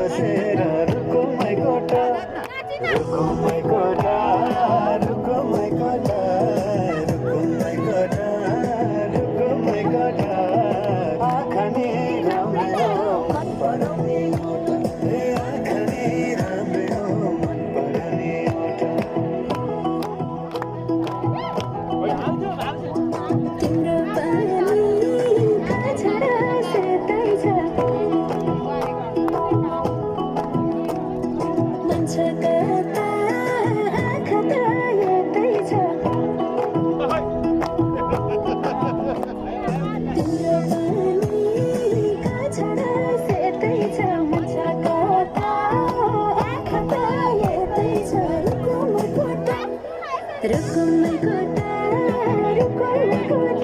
बसेर रुको मै कोटा रुको मै कोटा रुको मै कोटा रुको मै कोटा रुको मै कोटा आँखा नि राम्रो मन पराउने ओठ आँखा नि राम्रो मन पराउने ओठ तिम्रो पानीका छाडा सेतै छ मन छ कता आँखा त यतै छ तिम्रो पानीका छाडा सेतै छ मन छ कता आँखा त यतै छ रुको मै कोटा रुको मै कोटा रुको मै कोटा